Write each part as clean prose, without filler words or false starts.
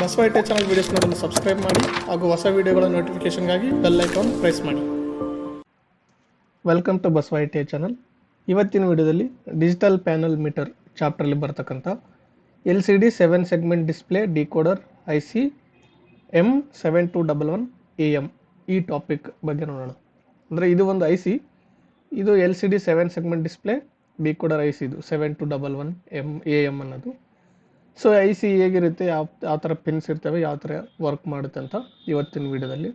Basava I T channel videos ನೋಡಲು subscribe ಮಾಡಿ ಹಾಗೂ ಹೊಸ ವೀಡಿಯೋಗಳ ನೋಟಿಫಿಕೇಶನ್ಗಾಗಿ ಬೆಲ್ ಐಕಾನ್ ಪ್ರೆಸ್ ಮಾಡಿ. Welcome to Basava I T channel. ಇವತ್ತಿನ ವಿಡಿಯೋದಲ್ಲಿ ಡಿಜಿಟಲ್ ಪ್ಯಾನಲ್ ಮೀಟರ್ ಚಾಪ್ಟರ್ಲಿ ಬರ್ತಕ್ಕಂಥ LCD 7 segment display decoder IC M7211AM ಈ ಟಾಪಿಕ್ ಬಗ್ಗೆ ನೋಡೋಣ. ಅಂದರೆ ಇದು ಒಂದು IC, ಇದು LCD 7 segment display decoder IC, ಇದು 7211AM ಅನ್ನೋದು. ಸೊ IC ಹೇಗಿರುತ್ತೆ, ಯಾವ ಥರ ಪಿನ್ಸ್ ಇರ್ತವೆ, ಯಾವ ಥರ ವರ್ಕ್ ಮಾಡುತ್ತೆ ಅಂತ ಇವತ್ತಿನ ವಿಡಿಯೋದಲ್ಲಿ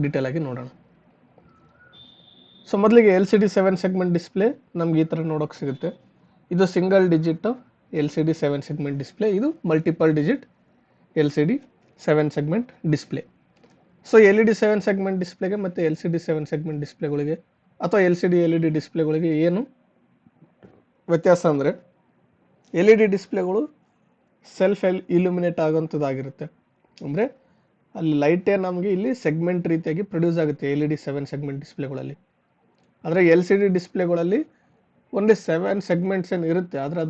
ಡೀಟೇಲ್ ಆಗಿ ನೋಡೋಣ. ಸೊ ಮೊದಲಿಗೆ LCD 7 ಸೆಗ್ಮೆಂಟ್ ಡಿಸ್ಪ್ಲೇ ನಮ್ಗೆ ಈ ಥರ ನೋಡೋಕೆ ಸಿಗುತ್ತೆ. ಇದು single digit LCD 7 segment display, ಇದು multiple digit LCD 7 segment display. So LED 7 segment ಡಿಸ್ಪ್ಲೇಗೆ ಮತ್ತು LCD 7 ಸೆಗ್ಮೆಂಟ್ ಡಿಸ್ಪ್ಲೇಗಳಿಗೆ ಅಥವಾ LCD LED ಡಿಸ್ಪ್ಲೇಗಳಿಗೆ ಏನು ವ್ಯತ್ಯಾಸ ಅಂದರೆ, LED ಡಿಸ್ಪ್ಲೇಗಳು ಸೆಲ್ಫ್ ಇಲ್ಯುಮಿನೇಟ್ ಆಗೋಂಥದ್ದಾಗಿರುತ್ತೆ. ಅಂದರೆ ಅಲ್ಲಿ ಲೈಟೇ ನಮಗೆ ಇಲ್ಲಿ ಸೆಗ್ಮೆಂಟ್ ರೀತಿಯಾಗಿ ಪ್ರೊಡ್ಯೂಸ್ ಆಗುತ್ತೆ LED 7 ಸೆಗ್ಮೆಂಟ್ ಡಿಸ್ಪ್ಲೇಗಳಲ್ಲಿ. ಆದರೆ LCD ಡಿಸ್ಪ್ಲೇಗಳಲ್ಲಿ ಒಂದೇ 7 ಸೆಗ್ಮೆಂಟ್ಸ್ ಏನು ಇರುತ್ತೆ, ಆದರೆ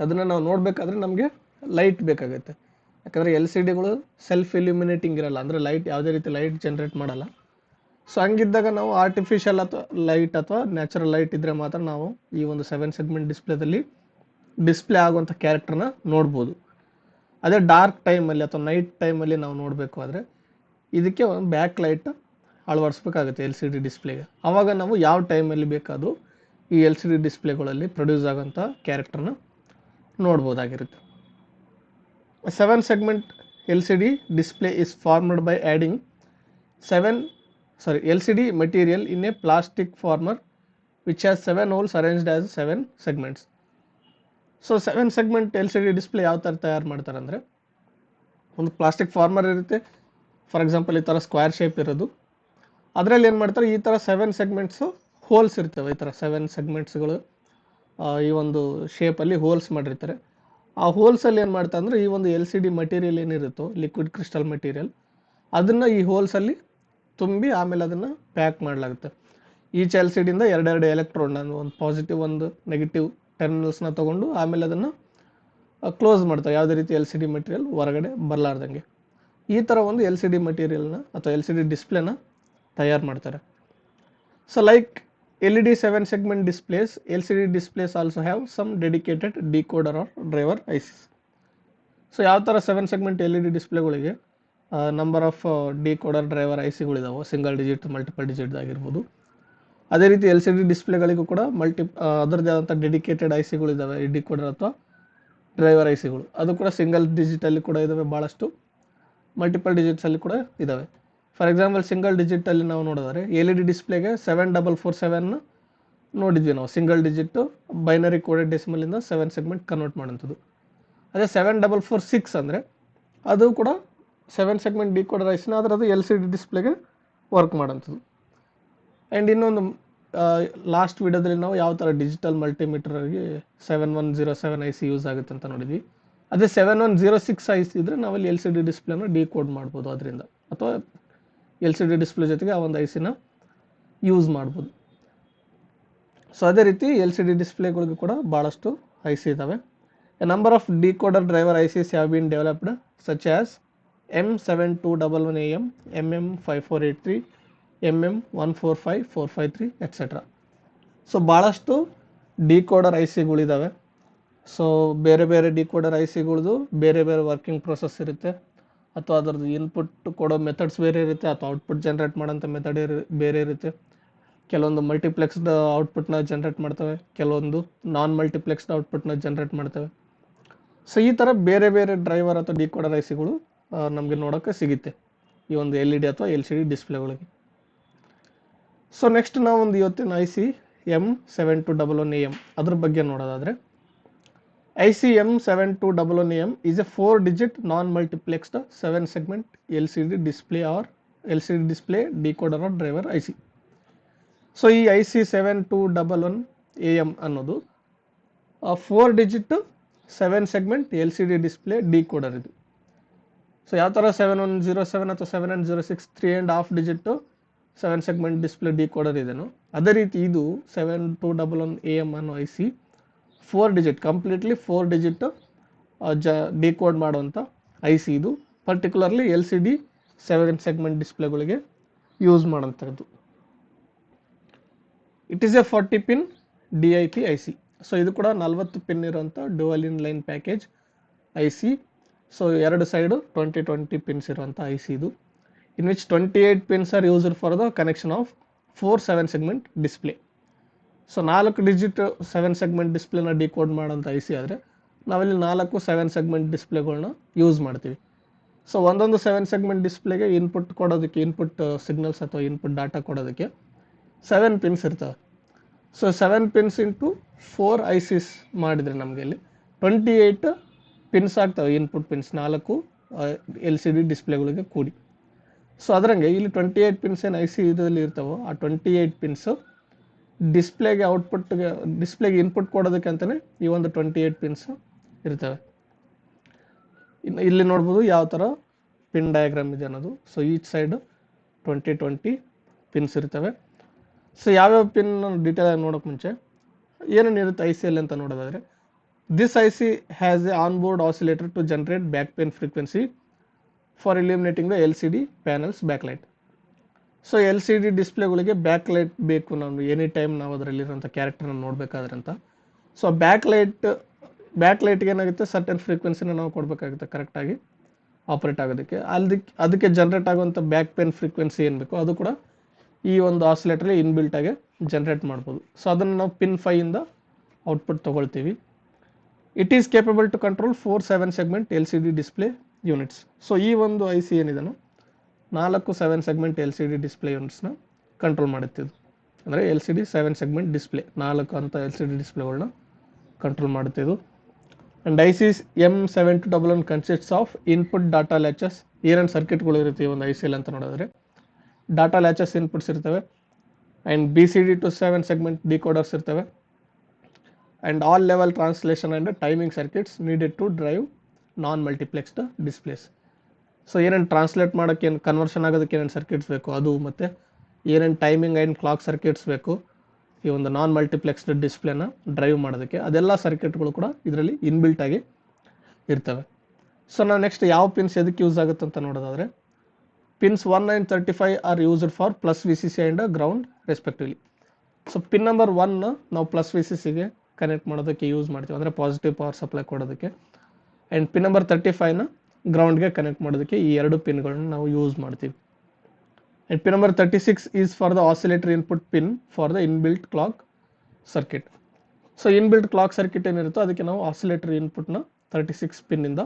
ಅದನ್ನು ನಾವು ನೋಡಬೇಕಾದ್ರೆ ನಮಗೆ ಲೈಟ್ ಬೇಕಾಗುತ್ತೆ. ಯಾಕಂದರೆ LCDಗಳು ಸೆಲ್ಫ್ ಇಲ್ಯುಮಿನೇಟಿಂಗ್ ಇರಲ್ಲ, ಅಂದರೆ ಲೈಟ್ ಯಾವುದೇ ರೀತಿ ಲೈಟ್ ಜನ್ರೇಟ್ ಮಾಡಲ್ಲ. ಸೊ ಹಂಗಿದ್ದಾಗ ನಾವು ಆರ್ಟಿಫಿಷಿಯಲ್ ಅಥವಾ ಲೈಟ್ ಅಥವಾ ನ್ಯಾಚುರಲ್ ಲೈಟ್ ಇದ್ದರೆ ಮಾತ್ರ ನಾವು ಈ ಒಂದು 7 ಸೆಗ್ಮೆಂಟ್ ಡಿಸ್ಪ್ಲೇದಲ್ಲಿ ಡಿಸ್ಪ್ಲೇ ಆಗುವಂಥ ಕ್ಯಾರೆಕ್ಟರ್ನ ನೋಡ್ಬೋದು. ಅದೇ ಡಾರ್ಕ್ ಟೈಮಲ್ಲಿ ಅಥವಾ ನೈಟ್ ಟೈಮಲ್ಲಿ ನಾವು ನೋಡಬೇಕು ಆದರೆ ಇದಕ್ಕೆ ಒಂದು ಬ್ಯಾಕ್ ಲೈಟ್ ಅಳವಡಿಸ್ಬೇಕಾಗುತ್ತೆ LCD ಡಿಸ್ಪ್ಲೇಗೆ. ಆವಾಗ ನಾವು ಯಾವ ಟೈಮಲ್ಲಿ ಬೇಕಾದರೂ ಈ LCD ಡಿಸ್ಪ್ಲೇಗಳಲ್ಲಿ ಪ್ರೊಡ್ಯೂಸ್ ಆಗೋಂಥ ಕ್ಯಾರೆಕ್ಟರ್ನ ನೋಡ್ಬೋದಾಗಿರುತ್ತೆ. 7 segment LCD display is formed by adding LCD material in a plastic former which has 7 holes arranged as 7 segments. So 7 segment LCD display ಯಾವ ಥರ ತಯಾರು ಮಾಡ್ತಾರೆ ಅಂದರೆ, ಒಂದು ಪ್ಲಾಸ್ಟಿಕ್ ಫಾರ್ಮರ್ ಇರುತ್ತೆ. ಫಾರ್ ಎಕ್ಸಾಂಪಲ್ ಈ ಥರ ಸ್ಕ್ವೇರ್ ಶೇಪ್ ಇರೋದು, ಅದರಲ್ಲಿ ಏನು ಮಾಡ್ತಾರೆ, ಈ ಥರ 7 ಸೆಗ್ಮೆಂಟ್ಸು ಹೋಲ್ಸ್ ಇರ್ತವೆ. ಈ ಥರ 7 ಸೆಗ್ಮೆಂಟ್ಸ್ಗಳು ಈ ಒಂದು ಶೇಪಲ್ಲಿ ಹೋಲ್ಸ್ ಮಾಡಿರ್ತಾರೆ. ಆ ಹೋಲ್ಸಲ್ಲಿ ಏನು ಮಾಡ್ತಾರೆ ಅಂದರೆ, ಈ ಒಂದು LCD ಮಟೀರಿಯಲ್ ಏನಿರುತ್ತೋ, ಲಿಕ್ವಿಡ್ ಕ್ರಿಸ್ಟಲ್ ಮಟೀರಿಯಲ್, ಅದನ್ನು ಈ ಹೋಲ್ಸಲ್ಲಿ ತುಂಬಿ ಆಮೇಲೆ ಅದನ್ನು ಪ್ಯಾಕ್ ಮಾಡಲಾಗುತ್ತೆ. ಈಚ್ LCDಯಿಂದ ಎರಡೆರಡು ಎಲೆಕ್ಟ್ರೋನ್, ಒಂದು ಪಾಸಿಟಿವ್ ಒಂದು ನೆಗೆಟಿವ್ ಟರ್ಮಿನಲ್ಸ್ನ ತೊಗೊಂಡು ಆಮೇಲೆ ಅದನ್ನು ಕ್ಲೋಸ್ ಮಾಡ್ತಾರೆ, ಯಾವುದೇ ರೀತಿ LCD ಮಟೀರಿಯಲ್ ಹೊರಗಡೆ ಬರಲಾರ್ದಂಗೆ. ಈ ಥರ ಒಂದು LCD ಮಟೀರಿಯಲ್ನ ಅಥವಾ LCD ಡಿಸ್ಪ್ಲೇನ ತಯಾರು ಮಾಡ್ತಾರೆ. So like LED 7 segment displays, LCD displays also have some dedicated decoder or driver ICs. So ಯಾವ ಥರ 7 ಸೆಗ್ಮೆಂಟ್ LED ಡಿಸ್ಪ್ಲೇಗಳಿಗೆ ನಂಬರ್ ಆಫ್ ಡಿಕೋಡರ್ ಡ್ರೈವರ್ ICಗಳಿದಾವೆ, ಸಿಂಗಲ್ ಡಿಜಿಟ್ ಮಲ್ಟಿಪಲ್ ಡಿಜಿಟ್ ಆಗಿರ್ಬೋದು. ಅದೇ ರೀತಿ LCD ಡಿಸ್ಪ್ಲೇಗಳಿಗೂ ಕೂಡ ಅದರದ್ದೇ ಆದಂಥ ಡೆಡಿಕೇಟೆಡ್ ICಗಳಿದ್ದಾವೆ, ಈ ಡಿಕೋಡರ್ ಅಥವಾ ಡ್ರೈವರ್ ICಗಳು. ಅದು ಕೂಡ ಸಿಂಗಲ್ ಡಿಜಿಟಲ್ಲಿ ಕೂಡ ಇದ್ದಾವೆ, ಭಾಳಷ್ಟು ಮಲ್ಟಿಪಲ್ ಡಿಜಿಟ್ಸಲ್ಲಿ ಕೂಡ ಇದ್ದಾವೆ. ಫಾರ್ ಎಕ್ಸಾಂಪಲ್ ಸಿಂಗಲ್ ಡಿಜಿಟಲ್ಲಿ ನಾವು ನೋಡಿದರೆ LED ಡಿಸ್ಪ್ಲೇಗೆ 7447 ನೋಡಿದ್ವಿ ನಾವು, ಸಿಂಗಲ್ ಡಿಜಿಟ್ಟು ಬೈನರಿ ಕೋಡೆಡ್ ಡೆಸಿಮಲಿಂದ 7 ಸೆಗ್ಮೆಂಟ್ ಕನ್ವರ್ಟ್ ಮಾಡೋಂಥದ್ದು. ಅದೇ 7446 ಅಂದರೆ ಅದು ಕೂಡ 7 ಸೆಗ್ಮೆಂಟ್ ಡಿಕೋಡರ್ ICನ, ಆದರೆ ಅದು LCD ಡಿಸ್ಪ್ಲೇಗೆ ವರ್ಕ್ ಮಾಡೋಂಥದ್ದು. ಆ್ಯಂಡ್ ಇನ್ನೊಂದು ಲಾಸ್ಟ್ ವಿಡಿಯೋದಲ್ಲಿ ನಾವು ಯಾವ ಥರ ಡಿಜಿಟಲ್ ಮಲ್ಟಿಮೀಟರ್ಗೆ 7107 IC ಯೂಸ್ ಆಗುತ್ತೆ ಅಂತ ನೋಡಿದ್ವಿ. ಅದೇ 7106 IC ಇದ್ದರೆ ನಾವಲ್ಲಿ LCD ಡಿಸ್ಪ್ಲೇನ ಡಿಕೋಡ್ ಮಾಡ್ಬೋದು ಅದರಿಂದ, ಅಥವಾ LCD ಡಿಸ್ಪ್ಲೇ ಜೊತೆಗೆ ಆ ಒಂದು ICನ ಯೂಸ್ ಮಾಡ್ಬೋದು. ಸೊ ಅದೇ ರೀತಿ LCD ಡಿಸ್ಪ್ಲೇಗಳಿಗೂ ಕೂಡ ಭಾಳಷ್ಟು IC ಇದ್ದಾವೆ. A number of decoder driver ICs have been developed such as M7211AM, MM5483, MM145453 et cetera. So ಭಾಳಷ್ಟು ಡಿಕೋಡರ್ ICಗಳಿದ್ದಾವೆ. ಸೊ ಬೇರೆ ಬೇರೆ ಡಿಕೋಡರ್ ICಗಳದ್ದು ಬೇರೆ ಬೇರೆ ವರ್ಕಿಂಗ್ ಪ್ರೊಸೆಸ್ ಇರುತ್ತೆ, ಅಥವಾ ಅದರದ್ದು ಇನ್ಪುಟ್ ಕೊಡೋ ಮೆಥಡ್ಸ್ ಬೇರೆ ಇರುತ್ತೆ, ಅಥವಾ ಔಟ್ಪುಟ್ ಜನ್ರೇಟ್ ಮಾಡೋಂಥ ಮೆಥಡ್ ಬೇರೆ ಇರುತ್ತೆ. ಕೆಲವೊಂದು ಮಲ್ಟಿಪ್ಲೆಕ್ಸ್ಡ್ ಔಟ್ಪುಟ್ನ ಜನ್ರೇಟ್ ಮಾಡ್ತವೆ, ಕೆಲವೊಂದು ನಾನ್ ಮಲ್ಟಿಪ್ಲೆಕ್ಸ್ಡ್ ಔಟ್ಪುಟ್ನ ಜನ್ರೇಟ್ ಮಾಡ್ತವೆ. ಸೊ ಈ ಥರ ಬೇರೆ ಬೇರೆ ಡ್ರೈವರ್ ಅಥವಾ ಡಿಕೋಡರ್ ICಗಳು ನಮಗೆ ನೋಡೋಕ್ಕೆ ಸಿಗುತ್ತೆ ಈ ಒಂದು LED ಅಥವಾ LCD ಡಿಸ್ಪ್ಲೇಗಳಿಗೆ. ಸೊ ನೆಕ್ಸ್ಟ್ ನಾವು ಒಂದು ಇವತ್ತಿನ IC M7211AM ಅದ್ರ ಬಗ್ಗೆ ನೋಡೋದಾದರೆ, IC M7211AM is A 4-digit non-multiplexed 7 segment LCD display or LCD display decoder or driver IC. So ಈ IC 7211AM ಅನ್ನೋದು 4-digit 7 segment LCD display decoder ಇದು. ಸೊ ಯಾವ ಥರ 7107 ಅಥವಾ 7106 3.5 digit 7 ಸೆಗ್ಮೆಂಟ್ ಡಿಸ್ಪ್ಲೇ ಡಿಕೋಡರ್ ಇದೆನೋ, ಅದೇ ರೀತಿ ಇದು 7211AM ಅನ್ನೋ IC 4 digit completely 4 digit decode ಮಾಡುವಂಥ ಐ ಸಿ ಇದು, ಪರ್ಟಿಕ್ಯುಲರ್ಲಿ LCD 7 ಸೆಗ್ಮೆಂಟ್ ಡಿಸ್ಪ್ಲೇಗಳಿಗೆ ಯೂಸ್ ಮಾಡೋಂಥದ್ದು. It is a 40 pin DIP IC. So ಇದು ಕೂಡ 40 ಪಿನ್ ಇರುವಂಥ dual in line package IC. So ಎರಡು ಸೈಡು 20 ಪಿನ್ಸ್ ಇರುವಂಥ IC ಇದು, in which 28 pins R used for the connection of 4 7 segment display. So 4 digit 7 segment ಡಿಸ್ಪ್ಲೇನ decode ಮಾಡೋಂಥ IC ಆದರೆ ನಾವಿಲ್ಲಿ 4 7 ಸೆಗ್ಮೆಂಟ್ ಡಿಸ್ಪ್ಲೇಗಳನ್ನ ಯೂಸ್ ಮಾಡ್ತೀವಿ. ಸೊ ಒಂದೊಂದು 7 ಸೆಗ್ಮೆಂಟ್ ಡಿಸ್ಪ್ಲೇಗೆ ಇನ್ಪುಟ್ ಕೊಡೋದಕ್ಕೆ, ಇನ್ಪುಟ್ ಸಿಗ್ನಲ್ಸ್ ಅಥವಾ ಇನ್ಪುಟ್ ಡಾಟಾ ಕೊಡೋದಕ್ಕೆ 7 ಪಿನ್ಸ್ ಇರ್ತವೆ. ಸೊ 7 ಪಿನ್ಸ್ ಇಂಟು 4 ICs ಮಾಡಿದರೆ ನಮಗೆ ಇಲ್ಲಿ 28 ಪಿನ್ಸ್ ಆಗ್ತವೆ, ಇನ್ಪುಟ್ ಪಿನ್ಸ್ 4 LCD ಡಿಸ್ಪ್ಲೇಗಳಿಗೆ ಕೂಡಿ. ಸೊ ಅದರಂಗೆ ಇಲ್ಲಿ 28 ಪಿನ್ಸ್ ಏನು IC ಇದರಲ್ಲಿ ಇರ್ತಾವೋ ಆ 28 ಪಿನ್ಸು ಡಿಸ್ಪ್ಲೇಗೆ ಔಟ್ಪುಟ್ಗೆ, ಡಿಸ್ಪ್ಲೇಗೆ ಇನ್ಪುಟ್ ಕೊಡೋದಕ್ಕೆ ಅಂತಲೇ ಈ ಒಂದು 28 ಪಿನ್ಸ್ ಇರ್ತವೆ. ಇನ್ನು ಇಲ್ಲಿ ನೋಡ್ಬೋದು ಯಾವ ಥರ ಪಿನ್ ಡಯಾಗ್ರಾಮ್ ಇದೆ ಅನ್ನೋದು. ಸೊ ಈಚ್ ಸೈಡ್ 20 ಪಿನ್ಸ್ ಇರ್ತವೆ. ಸೊ ಯಾವ್ಯಾವ ಪಿನ್ ಡೀಟೇಲ್ ಆಗಿ ನೋಡೋಕೆ ಮುಂಚೆ ಏನೇನಿರುತ್ತೆ ICಯಲ್ಲಿ ಅಂತ ನೋಡೋದಾದರೆ, this IC has a on board oscillator to generate back pane frequency for illuminating the LCD panels backlight. So LCD ಡಿಸ್ಪ್ಲೇಗಳಿಗೆ ಬ್ಯಾಕ್ಲೈಟ್ ಬೇಕು, ನಾವು ಎನಿ ಟೈಮ್ ನಾವು ಅದರಲ್ಲಿರೋಂಥ ಕ್ಯಾರೆಕ್ಟರ್ನ ನೋಡಬೇಕಾದ್ರೆ ಅಂತ. ಸೊ ಬ್ಯಾಕ್ಲೈಟ್ಗೆ ಏನಾಗುತ್ತೆ, ಸರ್ಟನ್ ಫ್ರೀಕ್ವೆನ್ಸಿನ ನಾವು ಕೊಡಬೇಕಾಗುತ್ತೆ ಕರೆಕ್ಟಾಗಿ ಆಪ್ರೇಟ್ ಆಗೋದಕ್ಕೆ. ಅದಕ್ಕೆ ಜನ್ರೇಟ್ ಆಗುವಂಥ ಬ್ಯಾಕ್ ಪೇನ್ ಫ್ರೀಕ್ವೆನ್ಸಿ ಏನು ಬೇಕೋ ಅದು ಕೂಡ ಈ ಒಂದು ಆಸಿಲೇಟರ್ಲಿ ಇನ್ಬಿಲ್ಟಾಗಿ ಜನ್ರೇಟ್ ಮಾಡ್ಬೋದು. ಸೊ ಅದನ್ನು ನಾವು ಪಿನ್ 5 ಇಂದ ಔಟ್ಪುಟ್ ತೊಗೊಳ್ತೀವಿ. It is capable to control 4 7 segment LCD display units. So ಈ ಒಂದು IC ಏನಿದೆನೋ 4 7 ಸೆಗ್ಮೆಂಟ್ LCD ಡಿಸ್ಪ್ಲೇ ಯೂನಿಟ್ಸ್ನ ಕಂಟ್ರೋಲ್ ಮಾಡುತ್ತಿದ್ದು, ಅಂದರೆ LCD 7 ಸೆಗ್ಮೆಂಟ್ ಡಿಸ್ಪ್ಲೇ 4 ಅಂತ LCD ಡಿಸ್ಪ್ಲೇಗಳನ್ನ ಕಂಟ್ರೋಲ್ ಮಾಡುತ್ತಿದ್ದು. And ICs M7211 consists of input data latches. ಏನೇನು ಸರ್ಕ್ಯೂಟ್ಗಳು ಇರುತ್ತೆ ಈ ಒಂದು ICL ಅಂತ ನೋಡಿದ್ರೆ, ಡಾಟಾ ಲ್ಯಾಚಸ್ ಇನ್ಪುಟ್ಸ್ ಇರ್ತವೆ, and BCD to 7 segment decoders ಇರ್ತವೆ, and all level translation and timing circuits needed to drive non multiplexed displays. So ಏನೇನು ಟ್ರಾನ್ಸ್ಲೇಟ್ ಮಾಡೋಕ್ಕೆ, ಏನು ಕನ್ವರ್ಷನ್ ಆಗೋದಕ್ಕೆ ಏನೇನು ಸರ್ಕ್ಯೂಟ್ಸ್ ಬೇಕು ಅದು, ಮತ್ತು ಏನೇನು ಟೈಮಿಂಗ್ ಆ್ಯಂಡ್ ಕ್ಲಾಕ್ ಸರ್ಕ್ಯೂಟ್ಸ್ ಬೇಕು ಈ ಒಂದು ನಾನ್ ಮಲ್ಟಿಪ್ಲೆಕ್ಸ್ಡ್ ಡಿಸ್ಪ್ಲೇನ ಡ್ರೈವ್ ಮಾಡೋದಕ್ಕೆ, ಅದೆಲ್ಲ ಸರ್ಕ್ಯೂಟ್ಗಳು ಕೂಡ ಇದರಲ್ಲಿ ಇನ್ಬಿಲ್ಟ್ ಆಗಿ ಇರ್ತವೆ. ಸೊ ನಾವು ನೆಕ್ಸ್ಟ್ ಯಾವ ಪಿನ್ಸ್ ಎದಕ್ಕೆ ಯೂಸ್ ಆಗುತ್ತೆ ಅಂತ ನೋಡೋದಾದರೆ, pins 1 and 35 are used for plus VCC and ground respectively. So pin number 1 ನಾವು ಪ್ಲಸ್ VCCಗೆ ಕನೆಕ್ಟ್ ಮಾಡೋದಕ್ಕೆ ಯೂಸ್ ಮಾಡ್ತೀವಿ, ಅಂದರೆ ಪಾಸಿಟಿವ್ ಪವರ್ ಸಪ್ಲೈ ಕೊಡೋದಕ್ಕೆ. ಆ್ಯಂಡ್ ಪಿನ್ ನಂಬರ್ 35ನ ಗ್ರೌಂಡ್ಗೆ ಕನೆಕ್ಟ್ ಮಾಡೋದಕ್ಕೆ ಈ 2 ಪಿನ್ಗಳನ್ನ ನಾವು ಯೂಸ್ ಮಾಡ್ತೀವಿ. And pin number 36 is for the oscillator input pin for the inbuilt clock circuit. So inbuilt clock circuit ಏನಿರುತ್ತೋ ಅದಕ್ಕೆ ನಾವು ಆಸಿಲೇಟರ್ ಇನ್ಪುಟ್ನ 36 ಪಿನ್ನಿಂದ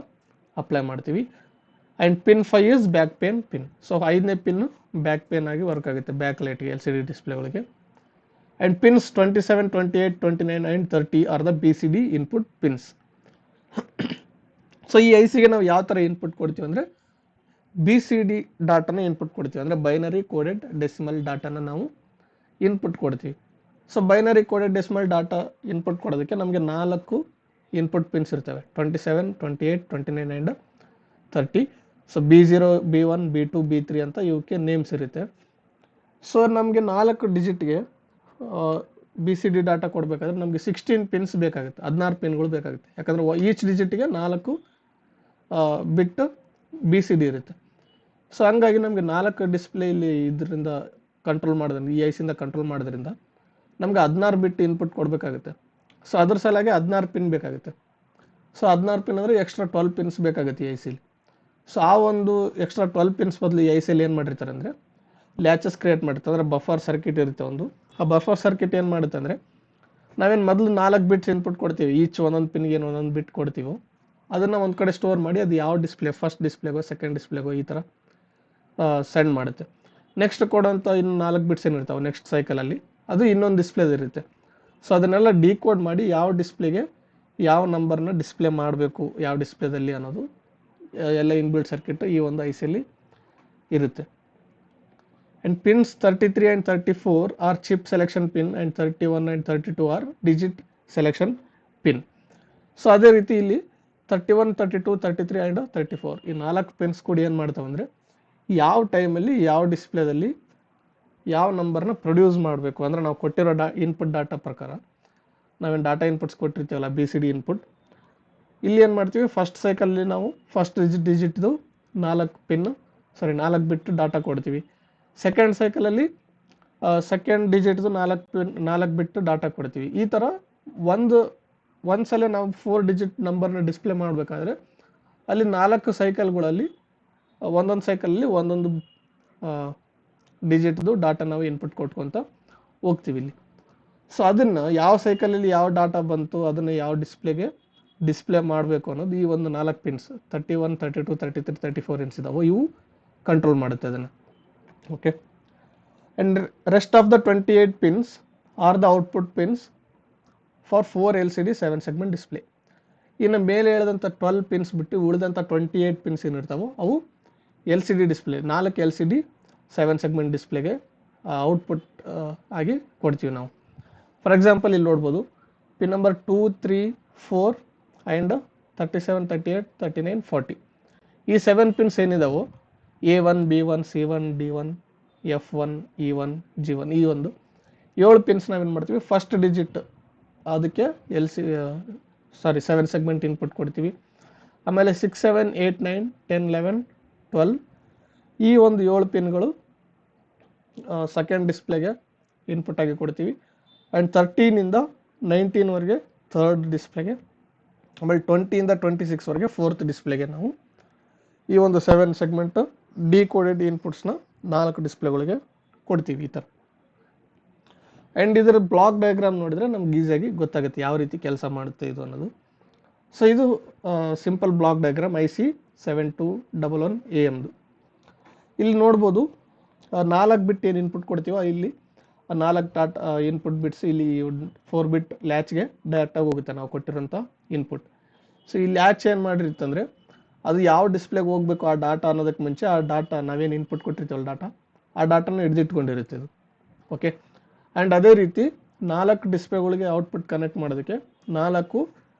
ಅಪ್ಲೈ ಮಾಡ್ತೀವಿ. And pin 5 is back pane pin. So 5ನೇ ಪಿನ್ ಬ್ಯಾಕ್ ಪೇನ್ ಆಗಿ work ಆಗುತ್ತೆ back ಲೈಟ್ಗೆ, LCD ಡಿಸ್ಪ್ಲೇಗಳಿಗೆ. And pins 27 28 29 and 30 are the BCD input pins. So ಈ ICಗೆ ನಾವು ಯಾವ ಥರ ಇನ್ಪುಟ್ ಕೊಡ್ತೀವಿ ಅಂದರೆ, BCD ಡಾಟಾನ ಇನ್ಪುಟ್ ಕೊಡ್ತೀವಿ, ಅಂದರೆ ಬೈನರಿ ಕೋಡೆಡ್ ಡೆಸಿಮಲ್ ಡಾಟಾನ ನಾವು ಇನ್ಪುಟ್ ಕೊಡ್ತೀವಿ. So binary coded decimal data input ಕೊಡೋದಕ್ಕೆ ನಮಗೆ 4 ಇನ್ಪುಟ್ ಪಿನ್ಸ್ ಇರ್ತವೆ, 27 28 29 and 30. So B0 B1 B2 B3 ಅಂತ ಇವಕ್ಕೆ ನೇಮ್ಸ್ ಇರುತ್ತೆ. ಸೊ ನಮಗೆ 4 ಡಿಜಿಟ್ಗೆ BCD ಡಾಟಾ ಕೊಡಬೇಕಾದ್ರೆ ನಮಗೆ 16 ಪಿನ್ಸ್ ಬೇಕಾಗುತ್ತೆ, 16 ಪಿನ್ಗಳು ಬೇಕಾಗುತ್ತೆ. ಯಾಕಂದರೆ ಈಚ್ ಡಿಜಿಟ್ಗೆ 4 ಬಿಟ್ BCD ಇರುತ್ತೆ. ಸೊ ಹಂಗಾಗಿ ನಮಗೆ 4 ಡಿಸ್ಪ್ಲೇ ಇಲ್ಲಿ ಇದರಿಂದ ಕಂಟ್ರೋಲ್ ಮಾಡೋದ್ರಿಂದ, ಈ ICಯಿಂದ ಕಂಟ್ರೋಲ್ ಮಾಡೋದ್ರಿಂದ ನಮಗೆ 16 ಬಿಟ್ ಇನ್ಪುಟ್ ಕೊಡಬೇಕಾಗುತ್ತೆ. ಸೊ ಅದ್ರ ಸಲಾಗಿ 16 ಪಿನ್ ಬೇಕಾಗುತ್ತೆ. ಸೊ 16 ಪಿನ್ ಅಂದರೆ ಎಕ್ಸ್ಟ್ರಾ 12 ಪಿನ್ಸ್ ಬೇಕಾಗುತ್ತೆ ಈ ICಲಿ. ಸೊ ಆ ಒಂದು ಎಕ್ಸ್ಟ್ರಾ 12 ಪಿನ್ಸ್ ಬದಲು ಈ ICಲಿ ಏನು ಮಾಡಿರ್ತಾರೆ ಅಂದರೆ ಲ್ಯಾಚಸ್ ಕ್ರಿಯೇಟ್ ಮಾಡಿರ್ತಾರೆ, ಅಂದರೆ ಬಫರ್ ಸರ್ಕ್ಯೂಟ್ ಇರುತ್ತೆ ಒಂದು. ಆ ಬಫರ್ ಸರ್ಕ್ಯೂಟ್ ಏನು ಮಾಡುತ್ತೆ ಅಂದರೆ, ನಾವೇನು ಮೊದಲು 4 ಬಿಟ್ಸ್ ಇನ್ಪುಟ್ ಕೊಡ್ತೀವಿ, ಈಚ್ ಒಂದೊಂದು ಪಿನ್ಗೆ ಏನು ಒಂದೊಂದು ಬಿಟ್ ಕೊಡ್ತೀವೋ ಅದನ್ನು ಒಂದು ಕಡೆ ಸ್ಟೋರ್ ಮಾಡಿ ಅದು ಯಾವ ಡಿಸ್ಪ್ಲೇ, ಫಸ್ಟ್ ಡಿಸ್ಪ್ಲೇಗೋ ಸೆಕೆಂಡ್ ಡಿಸ್ಪ್ಲೇಗೋ ಈ ಥರ ಸೆಂಡ್ ಮಾಡುತ್ತೆ. ನೆಕ್ಸ್ಟ್ ಕೊಡೋಂಥ ಇನ್ನು 4 ಬಿಟ್ಸ್ ಏನಿರ್ತಾವೆ ನೆಕ್ಸ್ಟ್ ಸೈಕಲಲ್ಲಿ ಅದು ಇನ್ನೊಂದು ಡಿಸ್ಪ್ಲೇದು ಇರುತ್ತೆ. ಸೊ ಅದನ್ನೆಲ್ಲ ಡಿಕೋಡ್ ಮಾಡಿ ಯಾವ ಡಿಸ್ಪ್ಲೇಗೆ ಯಾವ ನಂಬರ್ನ ಡಿಸ್ಪ್ಲೇ ಮಾಡಬೇಕು ಯಾವ ಡಿಸ್ಪ್ಲೇದಲ್ಲಿ ಅನ್ನೋದು ಎಲ್ಲ ಇನ್ಬಿಲ್ಟ್ ಸರ್ಕ್ಯೂಟ್ ಈ ಒಂದು ICಲಿ ಇರುತ್ತೆ. And pins 33 and 34 are chip selection pin and 31 and 32 are digit selection pin. So ಅದೇ ರೀತಿ ಇಲ್ಲಿ 31 32 33 ಆ್ಯಂಡ್ 34 ಈ 4 ಪಿನ್ಸ್ ಕೂಡ ಏನು ಮಾಡ್ತಾವೆ ಅಂದರೆ ಯಾವ ಟೈಮಲ್ಲಿ ಯಾವ ಡಿಸ್ಪ್ಲೇದಲ್ಲಿ ಯಾವ ನಂಬರ್ನ ಪ್ರೊಡ್ಯೂಸ್ ಮಾಡಬೇಕು, ಅಂದರೆ ನಾವು ಕೊಟ್ಟಿರೋ ಇನ್ಪುಟ್ ಡಾಟಾ ಪ್ರಕಾರ ನಾವೇನು ಡಾಟಾ ಇನ್ಪುಟ್ಸ್ ಕೊಟ್ಟಿರ್ತೀವಲ್ಲ BCD ಇನ್ಪುಟ್, ಇಲ್ಲಿ ಏನು ಮಾಡ್ತೀವಿ, ಫಸ್ಟ್ ಸೈಕಲಲ್ಲಿ ನಾವು ಫಸ್ಟ್ ಡಿಜಿಟ್ದು 4 ಬಿಟ್ ಡಾಟಾ ಕೊಡ್ತೀವಿ. ಸೆಕೆಂಡ್ ಸೈಕಲಲ್ಲಿ ಸೆಕೆಂಡ್ ಡಿಜಿಟ್ದು 4 ಬಿಟ್ ಡಾಟಾ ಕೊಡ್ತೀವಿ. ಈ ಥರ ಒಂದ್ಸಲ ನಾವು 4 ಡಿಜಿಟ್ ನಂಬರ್ನ ಡಿಸ್ಪ್ಲೇ ಮಾಡಬೇಕಾದ್ರೆ ಅಲ್ಲಿ 4 ಸೈಕಲ್ಗಳಲ್ಲಿ ಒಂದೊಂದು ಸೈಕಲಲ್ಲಿ ಒಂದೊಂದು ಡಿಜಿಟ್ದು ಡಾಟಾ ನಾವು ಇನ್ಪುಟ್ ಕೊಟ್ಕೊತ ಹೋಗ್ತೀವಿ ಇಲ್ಲಿ. ಸೊ ಅದನ್ನು ಯಾವ ಸೈಕಲಲ್ಲಿ ಯಾವ ಡಾಟಾ ಬಂತು ಅದನ್ನು ಯಾವ ಡಿಸ್ಪ್ಲೇ ಮಾಡಬೇಕು ಅನ್ನೋದು ಈ ಒಂದು 4 ಪಿನ್ಸ್ 31, 32, 33, 34 ಇನ್ಸ್ ಇದಾವೆ, ಇವು ಕಂಟ್ರೋಲ್ ಮಾಡುತ್ತೆ ಅದನ್ನು. Okay, and rest of the 28 pins are the output pins for 4 LCD 7 segment display. ಇನ್ನು ಮೇಲೆ ಹೇಳಿದಂಥ 12 ಪಿನ್ಸ್ ಬಿಟ್ಟು ಉಳಿದಂಥ 28 ಪಿನ್ಸ್ ಏನಿರ್ತಾವೋ ಅವು LCD ಡಿಸ್ಪ್ಲೇ 4 LCD 7 ಸೆಗ್ಮೆಂಟ್ ಡಿಸ್ಪ್ಲೇಗೆ ಔಟ್ಪುಟ್ ಆಗಿ ಕೊಡ್ತೀವಿ ನಾವು. ಫಾರ್ ಎಕ್ಸಾಂಪಲ್ ಇಲ್ಲಿ ನೋಡ್ಬೋದು, ಪಿನ್ ನಂಬರ್ 2, 3, 4 ಆ್ಯಂಡ್ 37, 38, 39, 40 ಈ 7 pins ಏನಿದಾವೋ A1, B1, C1, D1, F1, E1, G1 ಈ ಒಂದು 7 ಪಿನ್ಸ್ ನಾವೇನು ಮಾಡ್ತೀವಿ, ಫಸ್ಟ್ ಡಿಜಿಟ್ ಅದಕ್ಕೆ 7 ಸೆಗ್ಮೆಂಟ್ ಇನ್ಪುಟ್ ಕೊಡ್ತೀವಿ. ಆಮೇಲೆ 6, 7, 8, 9, 10, 11, 12 ಈ ಒಂದು 7 ಪಿನ್ಗಳು ಸೆಕೆಂಡ್ ಡಿಸ್ಪ್ಲೇಗೆ ಇನ್ಪುಟ್ ಆಗಿ ಕೊಡ್ತೀವಿ. ಆ್ಯಂಡ್ 13ಇಂದ 19ವರೆಗೆ ಥರ್ಡ್ ಡಿಸ್ಪ್ಲೇಗೆ, ಆಮೇಲೆ 20ಇಂದ 26ವರೆಗೆ ಫೋರ್ತ್ ಡಿಸ್ಪ್ಲೇಗೆ ನಾವು ಈ ಒಂದು 7 ಸೆಗ್ಮೆಂಟ್ ಡಿಕೋಡೆಡ್ ಇನ್ಪುಟ್ಸ್ನ 4 ಡಿಸ್ಪ್ಲೇಗಳಿಗೆ ಕೊಡ್ತೀವಿ ಈ ಥರ. ಆ್ಯಂಡ್ ಇದರ ಬ್ಲಾಕ್ ಡಯಾಗ್ರಾಮ್ ನೋಡಿದರೆ ನಮ್ಗೆ ಈಸಿಯಾಗಿ ಗೊತ್ತಾಗುತ್ತೆ ಯಾವ ರೀತಿ ಕೆಲಸ ಮಾಡುತ್ತೆ ಇದು ಅನ್ನೋದು. ಸೊ ಇದು simple block diagram IC 7211AM. ಇಲ್ಲಿ ನೋಡ್ಬೋದು 4 ಬಿಟ್ ಏನು ಇನ್ಪುಟ್ ಕೊಡ್ತೀವೋ ಇಲ್ಲಿ 4 ಡಾಟಾ ಇನ್ಪುಟ್ ಬಿಟ್ಸ್ ಇಲ್ಲಿ 4 ಬಿಟ್ ಲ್ಯಾಚ್ಗೆ ಡೈರೆಕ್ಟಾಗಿ ಹೋಗುತ್ತೆ ನಾವು ಕೊಟ್ಟಿರೋಂಥ ಇನ್ಪುಟ್. ಸೊ ಈ ಲ್ಯಾಚ್ ಏನು ಮಾಡಿರುತ್ತಂದರೆ ಅದು ಯಾವ ಡಿಸ್ಪ್ಲೇಗೆ ಹೋಗಬೇಕು ಆ ಡಾಟಾ ಅನ್ನೋದಕ್ಕೆ ಮುಂಚೆ ಆ ಡಾಟಾ ನಾವೇನು ಇನ್ಪುಟ್ ಕೊಟ್ಟಿರ್ತೀವಲ್ಲ ಆ ಡಾಟಾನ ಹಿಡಿದಿಟ್ಕೊಂಡಿರುತ್ತೆ ಇದು. ಓಕೆ, ಆ್ಯಂಡ್ ಅದೇ ರೀತಿ 4 ಡಿಸ್ಪ್ಲೇಗಳಿಗೆ ಔಟ್ಪುಟ್ ಕನೆಕ್ಟ್ ಮಾಡೋದಕ್ಕೆ 4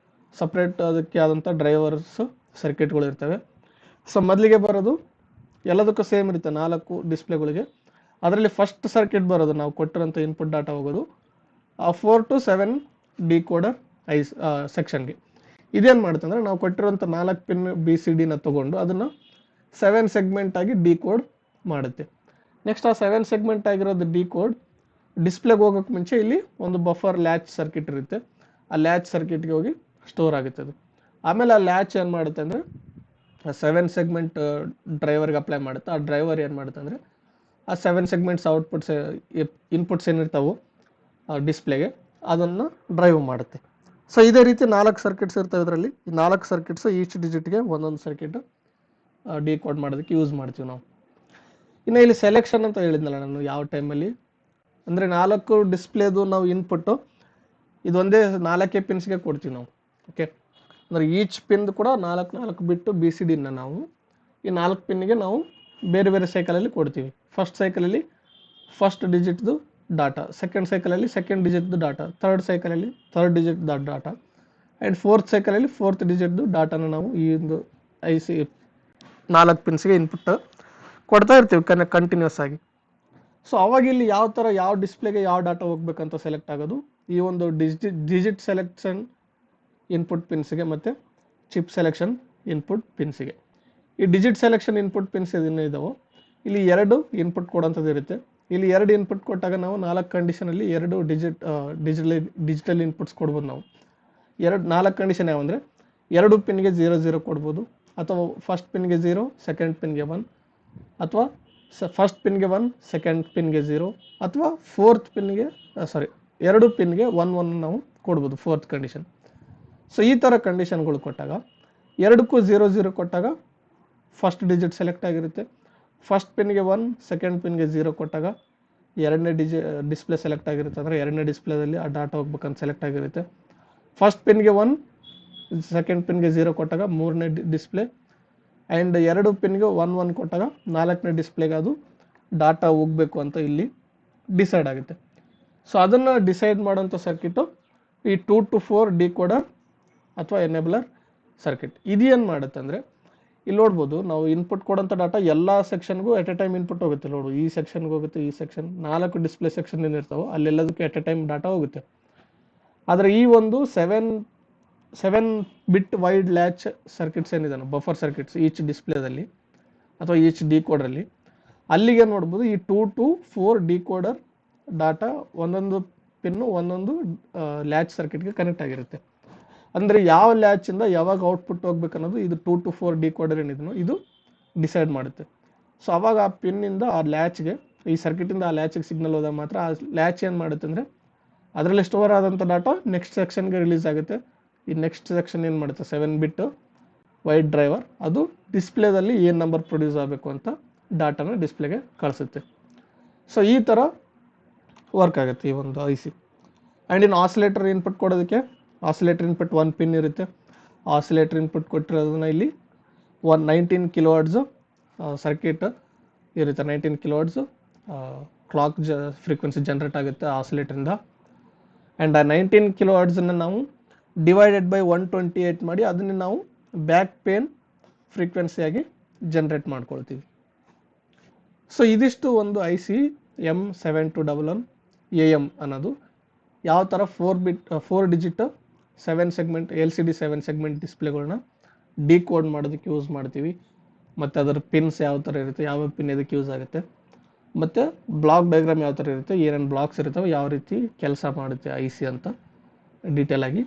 ಸಪ್ರೇಟ್ ಅದಕ್ಕೆ ಆದಂಥ ಡ್ರೈವರ್ಸ್ ಸರ್ಕ್ಯೂಟ್ಗಳು ಇರ್ತವೆ. ಸೊ ಮೊದಲಿಗೆ ಬರೋದು ಎಲ್ಲದಕ್ಕೂ ಸೇಮ್ ಇರುತ್ತೆ 4 ಡಿಸ್ಪ್ಲೇಗಳಿಗೆ. ಅದರಲ್ಲಿ ಫಸ್ಟ್ ಸರ್ಕ್ಯೂಟ್ ಬರೋದು ನಾವು ಕೊಟ್ಟಿರೋಂಥ ಇನ್ಪುಟ್ ಡಾಟಾ ಹೋಗೋದು 4 to 7 ಡಿಕೋಡರ್ ಸೆಕ್ಷನ್ಗೆ. ಇದೇನು ಮಾಡುತ್ತೆ ಅಂದರೆ ನಾವು ಕೊಟ್ಟಿರೋಂಥ 4 ಪಿನ್ BCDನ ತೊಗೊಂಡು ಅದನ್ನು 7 ಸೆಗ್ಮೆಂಟ್ ಆಗಿ ಡಿಕೋಡ್ ಮಾಡುತ್ತೆ. ನೆಕ್ಸ್ಟ್ ಆ 7 ಸೆಗ್ಮೆಂಟ್ ಆಗಿರೋದು ಡಿಕೋಡ್ ಡಿಸ್ಪ್ಲೇಗೆ ಹೋಗೋಕ್ಕೆ ಮುಂಚೆ ಇಲ್ಲಿ ಒಂದು ಬಫರ್ ಲ್ಯಾಚ್ ಸರ್ಕ್ಯೂಟ್ ಇರುತ್ತೆ, ಆ ಲ್ಯಾಚ್ ಸರ್ಕ್ಯೂಟ್ಗೆ ಹೋಗಿ ಸ್ಟೋರ್ ಆಗುತ್ತೆ ಅದು. ಆಮೇಲೆ ಆ ಲ್ಯಾಚ್ ಏನು ಮಾಡುತ್ತೆ ಅಂದರೆ 7 ಸೆಗ್ಮೆಂಟ್ ಡ್ರೈವರ್ಗೆ ಅಪ್ಲೈ ಮಾಡುತ್ತೆ. ಆ ಡ್ರೈವರ್ ಏನು ಮಾಡುತ್ತೆ ಅಂದರೆ ಆ 7 ಸೆಗ್ಮೆಂಟ್ಸ್ ಔಟ್ಪುಟ್ಸ್ ಇನ್ಪುಟ್ಸ್ ಏನಿರ್ತಾವೋ ಡಿಸ್ಪ್ಲೇಗೆ ಅದನ್ನು ಡ್ರೈವ್ ಮಾಡುತ್ತೆ. ಸೊ ಇದೇ ರೀತಿ 4 ಸರ್ಕ್ಯೂಟ್ಸ್ ಇರ್ತವೆ ಇದರಲ್ಲಿ. ಈ 4 ಸರ್ಕ್ಯೂಟ್ಸು ಈಚ್ ಡಿಜಿಟ್ಗೆ ಒಂದೊಂದು ಸರ್ಕ್ಯೂಟ್ ಡಿಕೋಡ್ ಮಾಡೋದಕ್ಕೆ ಯೂಸ್ ಮಾಡ್ತೀವಿ ನಾವು. ಇನ್ನು ಇಲ್ಲಿ ಸೆಲೆಕ್ಷನ್ ಅಂತ ಹೇಳಿದ್ನಲ್ಲ ನಾನು ಯಾವ ಟೈಮಲ್ಲಿ ಅಂದರೆ 4 ಡಿಸ್ಪ್ಲೇದು ನಾವು ಇನ್ಪುಟ್ಟು ಇದೊಂದೇ 4 ಪಿನ್ಸ್ಗೆ ಕೊಡ್ತೀವಿ ನಾವು. ಓಕೆ, ಅಂದರೆ ಈಚ್ ಪಿನ್ದು ಕೂಡ 4 ಬಿಟ್ಟು BCDನ ನಾವು ಈ 4 ಪಿನ್ಗೆ ನಾವು ಬೇರೆ ಬೇರೆ ಸೈಕಲಲ್ಲಿ ಕೊಡ್ತೀವಿ. ಫಸ್ಟ್ ಸೈಕಲಲ್ಲಿ ಫಸ್ಟ್ ಡಿಜಿಟ್ದು ಡಾಟಾ, ಸೆಕೆಂಡ್ ಸೈಕಲಲ್ಲಿ ಸೆಕೆಂಡ್ ಡಿಜಿಟ್ದು ಡಾಟಾ, ಥರ್ಡ್ ಸೈಕಲಲ್ಲಿ third digit data, and fourth ಸೈಕಲಲ್ಲಿ ಫೋರ್ತ್ ಡಿಜಿಟ್ದು ಡಾಟಾನ ನಾವು ಈ ಒಂದು IC 4 ಪಿನ್ಸ್ಗೆ ಇನ್ಪುಟ್ ಕೊಡ್ತಾ ಇರ್ತೀವಿ ಕಂಟಿನ್ಯೂಸ್ ಆಗಿ. ಸೊ ಅವಾಗ ಇಲ್ಲಿ ಯಾವ ಥರ ಯಾವ ಡಿಸ್ಪ್ಲೇಗೆ ಯಾವ ಡಾಟಾ ಹೋಗ್ಬೇಕಂತ ಸೆಲೆಕ್ಟ್ ಆಗೋದು ಈ ಒಂದು ಡಿಜಿಟ್ ಸೆಲೆಕ್ಷನ್ ಇನ್ಪುಟ್ ಪಿನ್ಸ್ಗೆ ಮತ್ತು ಚಿಪ್ ಸೆಲೆಕ್ಷನ್ ಇನ್ಪುಟ್ ಪಿನ್ಸ್ಗೆ. ಈ ಡಿಜಿಟ್ ಸೆಲೆಕ್ಷನ್ ಇನ್ಪುಟ್ ಪಿನ್ಸ್ ಏನೇನು ಇದಾವೋ ಇಲ್ಲಿ 2 ಇನ್ಪುಟ್ ಕೊಡೋಂಥದ್ದು ಇರುತ್ತೆ. ಇಲ್ಲಿ 2 ಇನ್ಪುಟ್ ಕೊಟ್ಟಾಗ ನಾವು 4 ಕಂಡೀಷನಲ್ಲಿ 2 ಡಿಜಿಟಲ್ ಇನ್ಪುಟ್ಸ್ ಕೊಡ್ಬೋದು ನಾವು. 4 ಕಂಡೀಷನ್ ಯಾವಂದರೆ 2 ಪಿನ್ಗೆ 0, 0 ಕೊಡ್ಬೋದು, ಅಥವಾ ಫಸ್ಟ್ ಪಿನ್ಗೆ 0, ಸೆಕೆಂಡ್ ಪಿನ್ಗೆ 1, ಅಥವಾ ಫಸ್ಟ್ ಪಿನ್ಗೆ 1, ಸೆಕೆಂಡ್ ಪಿನ್ಗೆ 0, ಅಥವಾ ಫೋರ್ತ್ ಪಿನ್ಗೆ 2 ಪಿನ್ಗೆ 1, 1 ನಾವು ಕೊಡ್ಬೋದು ಫೋರ್ತ್ ಕಂಡೀಷನ್. ಸೊ ಈ ಥರ ಕಂಡೀಷನ್ಗಳು ಕೊಟ್ಟಾಗ 2ಕ್ಕೂ 0, 0 ಕೊಟ್ಟಾಗ ಫಸ್ಟ್ ಡಿಜಿಟ್ ಸೆಲೆಕ್ಟ್ ಆಗಿರುತ್ತೆ. ಫಸ್ಟ್ ಪಿನ್ಗೆ 1, ಸೆಕೆಂಡ್ ಪಿನ್ಗೆ 0 ಕೊಟ್ಟಾಗ 2ನೇ ಡಿಸ್ಪ್ಲೇ ಸೆಲೆಕ್ಟ್ ಆಗಿರುತ್ತೆ, ಅಂದರೆ 2ನೇ ಡಿಸ್ಪ್ಲೇದಲ್ಲಿ ಆ ಡಾಟಾ ಹೋಗ್ಬೇಕಂತ ಸೆಲೆಕ್ಟ್ ಆಗಿರುತ್ತೆ. ಫಸ್ಟ್ ಪಿನ್ಗೆ 1, ಸೆಕೆಂಡ್ ಪಿನ್ಗೆ 0 ಕೊಟ್ಟಾಗ 3ನೇ ಡಿಸ್ಪ್ಲೇ, ಆ್ಯಂಡ್ 2 ಪಿನ್ಗೆ 1, 1 ಕೊಟ್ಟಾಗ 4ನೇ ಡಿಸ್ಪ್ಲೇಗೆ ಅದು ಡಾಟಾ ಹೋಗಬೇಕು ಅಂತ ಇಲ್ಲಿ ಡಿಸೈಡ್ ಆಗುತ್ತೆ. ಸೊ ಅದನ್ನು ಡಿಸೈಡ್ ಮಾಡೋಂಥ ಸರ್ಕ್ಯೂಟು ಈ 2 to 4 ಡಿಕೋಡರ್ ಅಥವಾ ಎನೇಬಲರ್ ಸರ್ಕ್ಯೂಟ್. ಇದೇನು ಮಾಡುತ್ತೆ ಅಂದರೆ ಇಲ್ಲಿ ನೋಡ್ಬೋದು ನಾವು ಇನ್ಪುಟ್ ಕೊಡೋಂಥ ಡಾಟಾ ಎಲ್ಲ ಸೆಕ್ಷನ್ಗೂ ಎಟ್ ಎ ಟೈಮ್ ಇನ್ಪುಟ್ ಹೋಗುತ್ತೆ. ನೋಡು ಈ ಸೆಕ್ಷನ್ಗೆ ಹೋಗುತ್ತೆ, ಈ ಸೆಕ್ಷನ್ 4 ಡಿಸ್ಪ್ಲೇ ಸೆಕ್ಷನ್ ಏನಿರ್ತಾವೋ ಅಲ್ಲೆಲ್ಲದಕ್ಕೆ ಎಟ್ ಎ ಟೈಮ್ ಡಾಟಾ ಹೋಗುತ್ತೆ. ಆದರೆ ಈ ಒಂದು 7 7 ಬಿಟ್ ವೈಡ್ ಲ್ಯಾಚ್ ಸರ್ಕಿಟ್ಸ್ ಏನಿದೆ ಬಫರ್ ಸರ್ಕಿಟ್ಸ್ ಈಚ್ ಡಿಸ್ಪ್ಲೇದಲ್ಲಿ ಅಥವಾ ಈಚ್ ಡಿಕೋಡರಲ್ಲಿ, ಅಲ್ಲಿಗೆ ನೋಡ್ಬೋದು ಈ 2 to 4 ಡಿಕೋಡರ್ ಡಾಟಾ ಒಂದೊಂದು ಪಿನ್ನು ಒಂದೊಂದು ಲ್ಯಾಚ್ ಸರ್ಕಿಟ್ಗೆ ಕನೆಕ್ಟ್ ಆಗಿರುತ್ತೆ. ಅಂದರೆ ಯಾವ ಲ್ಯಾಚಿಂದ ಯಾವಾಗ ಔಟ್ಪುಟ್ ಹೋಗ್ಬೇಕು ಅನ್ನೋದು ಇದು 2 to 4 ಡಿಕೋಡರ್ ಏನಿದೆಯೋ ಇದು ಡಿಸೈಡ್ ಮಾಡುತ್ತೆ. ಸೊ ಅವಾಗ ಆ ಪಿನ್ನಿಂದ ಆ ಲ್ಯಾಚ್ಗೆ, ಈ ಸರ್ಕಿಟಿಂದ ಆ ಲ್ಯಾಚಿಗೆ ಸಿಗ್ನಲ್ ಹೋದಾಗ ಮಾತ್ರ ಆ ಲ್ಯಾಚ್ ಏನು ಮಾಡುತ್ತೆ ಅಂದರೆ ಅದರಲ್ಲಿ ಸ್ಟೋರ್ ಆದಂಥ ಡಾಟಾ ನೆಕ್ಸ್ಟ್ ಸೆಕ್ಷನ್ಗೆ ರಿಲೀಸ್ ಆಗುತ್ತೆ. ಈ ನೆಕ್ಸ್ಟ್ ಸೆಕ್ಷನ್ ಏನು ಮಾಡುತ್ತೆ, 7 ಬಿಟ್ ವೈಡ್ ಡ್ರೈವರ್, ಅದು ಡಿಸ್ಪ್ಲೇದಲ್ಲಿ ಏನು ನಂಬರ್ ಪ್ರೊಡ್ಯೂಸ್ ಆಗಬೇಕು ಅಂತ ಡಾಟಾನ ಡಿಸ್ಪ್ಲೇಗೆ ಕಳಿಸುತ್ತೆ. ಸೊ ಈ ಥರ ವರ್ಕ್ ಆಗುತ್ತೆ ಈ ಒಂದು ಐ ಸಿ. ಆ್ಯಂಡ್ ಇನ್ನು ಆಸಿಲೇಟರ್ ಇನ್ಪುಟ್ ಕೊಡೋದಕ್ಕೆ ಆಸಿಲೇಟರ್ ಇನ್ಪುಟ್ 1 ಪಿನ್ ಇರುತ್ತೆ. ಆಸಿಲೇಟರ್ ಇನ್ಪುಟ್ ಕೊಟ್ಟಿರೋದನ್ನ ಇಲ್ಲಿ 19 ಕಿಲೋಹರ್ಟ್ಸ್ ಸರ್ಕಿಟ್ ಇರುತ್ತೆ. 19 ಕಿಲೋಹರ್ಟ್ಸ್ ಕ್ಲಾಕ್ ಫ್ರೀಕ್ವೆನ್ಸಿ ಜನರೇಟ್ ಆಗುತ್ತೆ ಆಸಿಲೇಟರಿಂದ. ಆ್ಯಂಡ್ ಆ 19 ಕಿಲೋಹರ್ಟ್ಸನ್ನು ನಾವು ಡಿವೈಡೆಡ್ ಬೈ 128 ಮಾಡಿ ಅದನ್ನು ನಾವು ಬ್ಯಾಕ್ ಪೇನ್ ಫ್ರೀಕ್ವೆನ್ಸಿಯಾಗಿ ಜನರೇಟ್ ಮಾಡ್ಕೊಳ್ತೀವಿ. ಸೊ ಇದಿಷ್ಟು ಒಂದು ಐ ಸಿ M7211 AM ಅನ್ನೋದು ಯಾವ ಥರ 4 ಡಿಜಿಟ್ 7 ಸೆಗ್ಮೆಂಟ್ LCD 7 ಸೆಗ್ಮೆಂಟ್ ಡಿಸ್ಪ್ಲೇಗಳನ್ನ ಡಿಕೋಡ್ ಮಾಡೋದಕ್ಕೆ ಯೂಸ್ ಮಾಡ್ತೀವಿ. ಮತ್ತು ಅದರ ಪಿನ್ಸ್ ಯಾವ ಥರ ಇರುತ್ತೆ, ಯಾವ ಪಿನ್ ಇದಕ್ಕೆ ಯೂಸ್ ಆಗುತ್ತೆ, ಮತ್ತು ಬ್ಲಾಕ್ ಡಯಾಗ್ರಾಮ್ ಯಾವ ಥರ ಇರುತ್ತೆ, ಏನೇನು ಬ್ಲಾಕ್ಸ್ ಇರ್ತವೆ, ಯಾವ ರೀತಿ ಕೆಲಸ ಮಾಡುತ್ತೆ ಐ ಸಿ ಅಂತ ಡೀಟೇಲ್ ಆಗಿ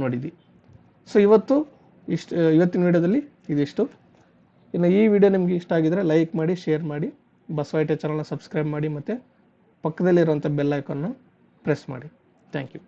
ನೋಡಿದ್ವಿ. ಸೊ ಇವತ್ತಿನ ವಿಡಿಯೋದಲ್ಲಿ ಇದಿಷ್ಟು. ಇನ್ನು ಈ ವಿಡಿಯೋ ನಿಮಗೆ ಇಷ್ಟ ಆಗಿದರೆ ಲೈಕ್ ಮಾಡಿ, ಶೇರ್ ಮಾಡಿ, ಬಸವ ಐ ಟಿ ಚಾನಲ್ನ ಸಬ್ಸ್ಕ್ರೈಬ್ ಮಾಡಿ, ಮತ್ತು ಪಕ್ಕದಲ್ಲಿರುವಂಥ ಬೆಲ್ ಐಕಾನ್ನ ಪ್ರೆಸ್ ಮಾಡಿ. Thank you.